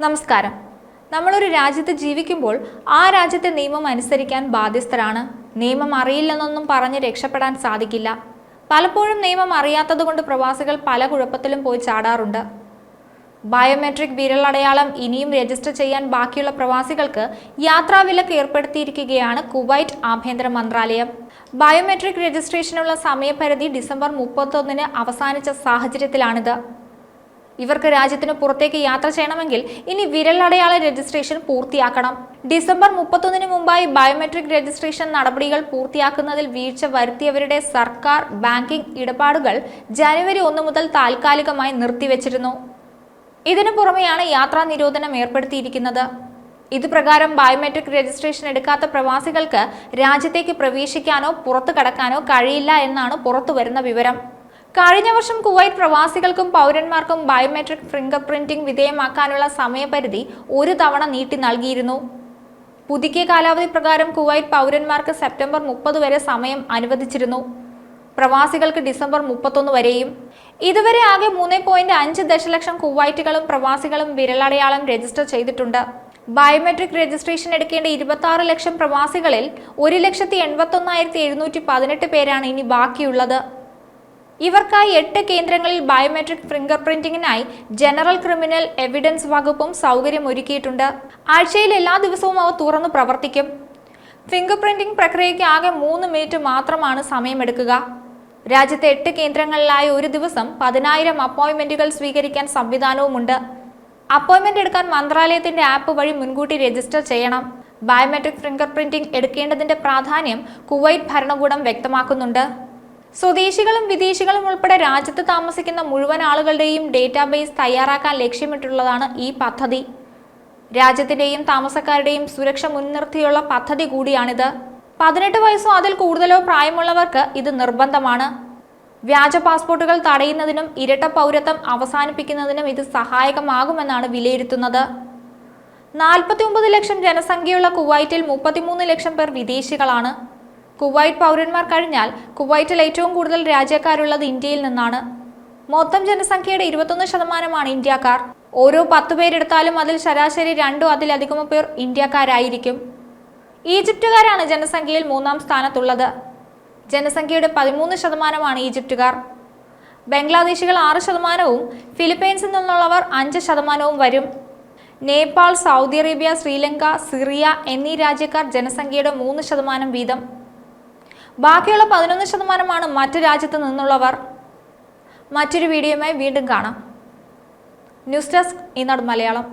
നമസ്കാരം. നമ്മളൊരു രാജ്യത്ത് ജീവിക്കുമ്പോൾ ആ രാജ്യത്തെ നിയമം അനുസരിക്കാൻ ബാധ്യസ്ഥരാണ്. നിയമം അറിയില്ലെന്നൊന്നും പറഞ്ഞ് രക്ഷപ്പെടാൻ സാധിക്കില്ല. പലപ്പോഴും നിയമം അറിയാത്തതുകൊണ്ട് പ്രവാസികൾ പല കുഴപ്പത്തിലും പോയി ചാടാറുണ്ട്. ബയോമെട്രിക് വിരലടയാളം ഇനിയും രജിസ്റ്റർ ചെയ്യാൻ ബാക്കിയുള്ള പ്രവാസികൾക്ക് യാത്രാവിലക്ക് ഏർപ്പെടുത്തിയിരിക്കുകയാണ് കുവൈറ്റ് ആഭ്യന്തര മന്ത്രാലയം. ബയോമെട്രിക് രജിസ്ട്രേഷനുള്ള സമയപരിധി ഡിസംബർ 31 അവസാനിച്ച സാഹചര്യത്തിലാണിത്. ഇവർക്ക് രാജ്യത്തിന് പുറത്തേക്ക് യാത്ര ചെയ്യണമെങ്കിൽ ഇനി വിരലടയാള രജിസ്ട്രേഷൻ പൂർത്തിയാക്കണം. ഡിസംബർ 31 മുമ്പായി ബയോമെട്രിക് രജിസ്ട്രേഷൻ നടപടികൾ പൂർത്തിയാക്കുന്നതിൽ വീഴ്ച വരുത്തിയവരുടെ സർക്കാർ ബാങ്കിംഗ് ഇടപാടുകൾ ജനുവരി 1 മുതൽ താൽക്കാലികമായി നിർത്തിവെച്ചിരുന്നു. ഇതിനു പുറമെയാണ് യാത്രാ നിരോധനം ഏർപ്പെടുത്തിയിരിക്കുന്നത്. ഇതുപ്രകാരം ബയോമെട്രിക് രജിസ്ട്രേഷൻ എടുക്കാത്ത പ്രവാസികൾക്ക് രാജ്യത്തേക്ക് പ്രവേശിക്കാനോ പുറത്തു കടക്കാനോ കഴിയില്ല എന്നാണ് പുറത്തുവരുന്ന വിവരം. കഴിഞ്ഞ വർഷം കുവൈറ്റ് പ്രവാസികൾക്കും പൗരന്മാർക്കും ബയോമെട്രിക് ഫിംഗർ പ്രിന്റിംഗ് വിധേയമാക്കാനുള്ള സമയപരിധി ഒരു തവണ നീട്ടി നൽകിയിരുന്നു. പുതുക്കിയ കാലാവധി പ്രകാരം കുവൈറ്റ് പൗരന്മാർക്ക് സെപ്റ്റംബർ 30 വരെ സമയം അനുവദിച്ചിരുന്നു. പ്രവാസികൾക്ക് ഡിസംബർ 31 വരെയും. ഇതുവരെ ആകെ 3.5 ദശലക്ഷം കുവൈറ്റുകളും പ്രവാസികളും വിരലടയാളം രജിസ്റ്റർ ചെയ്തിട്ടുണ്ട്. ബയോമെട്രിക് രജിസ്ട്രേഷൻ എടുക്കേണ്ട 26 ലക്ഷം പ്രവാസികളിൽ 1,81,718 പേരാണ് ഇനി ബാക്കിയുള്ളത്. ഇവർക്കായി 8 കേന്ദ്രങ്ങളിൽ ബയോമെട്രിക് ഫിംഗർ പ്രിന്റിംഗിനായി ജനറൽ ക്രിമിനൽ എവിഡൻസ് വകുപ്പും സൗകര്യം ഒരുക്കിയിട്ടുണ്ട്. ആഴ്ചയിൽ എല്ലാ ദിവസവും അവ തുറന്നു പ്രവർത്തിക്കും. ഫിംഗർ പ്രിന്റിംഗ് പ്രക്രിയയ്ക്ക് ആകെ 3 മിനിറ്റ് മാത്രമാണ് സമയമെടുക്കുക. രാജ്യത്തെ 8 കേന്ദ്രങ്ങളിലായി ഒരു ദിവസം 10,000 അപ്പോയിന്റ്മെന്റുകൾ സ്വീകരിക്കാൻ സംവിധാനവുമുണ്ട്. അപ്പോയിന്റ്മെന്റ് എടുക്കാൻ മന്ത്രാലയത്തിന്റെ ആപ്പ് വഴി മുൻകൂട്ടി രജിസ്റ്റർ ചെയ്യണം. ബയോമെട്രിക് ഫിംഗർ പ്രിന്റിംഗ് എടുക്കേണ്ടതിന്റെ പ്രാധാന്യം കുവൈറ്റ് ഭരണകൂടം വ്യക്തമാക്കുന്നുണ്ട്. സ്വദേശികളും വിദേശികളും ഉൾപ്പെടെ രാജ്യത്ത് താമസിക്കുന്ന മുഴുവൻ ആളുകളുടെയും ഡേറ്റാബേസ് തയ്യാറാക്കാൻ ലക്ഷ്യമിട്ടുള്ളതാണ് ഈ പദ്ധതി. രാജ്യത്തിന്റെയും താമസക്കാരുടെയും സുരക്ഷ മുൻനിർത്തിയുള്ള പദ്ധതി കൂടിയാണിത്. 18 വയസ്സോ അതിൽ കൂടുതലോ പ്രായമുള്ളവർക്ക് ഇത് നിർബന്ധമാണ്. വ്യാജ പാസ്പോർട്ടുകൾ തടയുന്നതിനും ഇരട്ട പൗരത്വം അവസാനിപ്പിക്കുന്നതിനും ഇത് സഹായകമാകുമെന്നാണ് വിലയിരുത്തുന്നത്. 49 ലക്ഷം ജനസംഖ്യയുള്ള കുവൈറ്റിൽ 33 ലക്ഷം പേർ വിദേശികളാണ്. കുവൈറ്റ് പൗരന്മാർ കഴിഞ്ഞാൽ കുവൈറ്റിൽ ഏറ്റവും കൂടുതൽ രാജ്യക്കാരുള്ളത് ഇന്ത്യയിൽ നിന്നാണ്. മൊത്തം ജനസംഖ്യയുടെ 21% ഇന്ത്യക്കാർ. ഓരോ 10 പേരെടുത്താലും അതിൽ ശരാശരി 2 അതിലധികമോ പേർ ഇന്ത്യക്കാരായിരിക്കും. ഈജിപ്തുകാരാണ് ജനസംഖ്യയിൽ 3-ാം സ്ഥാനത്തുള്ളത്. ജനസംഖ്യയുടെ 13% ഈജിപ്തുകാർ. ബംഗ്ലാദേശികൾ 6%, ഫിലിപ്പൈൻസിൽ നിന്നുള്ളവർ 5% വരും. Nepal, Saudi Arabia, Sri Lanka, Syria എന്നീ രാജ്യക്കാർ ജനസംഖ്യയുടെ 3% വീതം. ബാക്കിയുള്ള 11% മറ്റ് രാജ്യത്ത് നിന്നുള്ളവർ. മറ്റൊരു വീഡിയോയുമായി വീണ്ടും കാണാം. ന്യൂസ് ഡെസ്ക് ഈനാട് മലയാളം.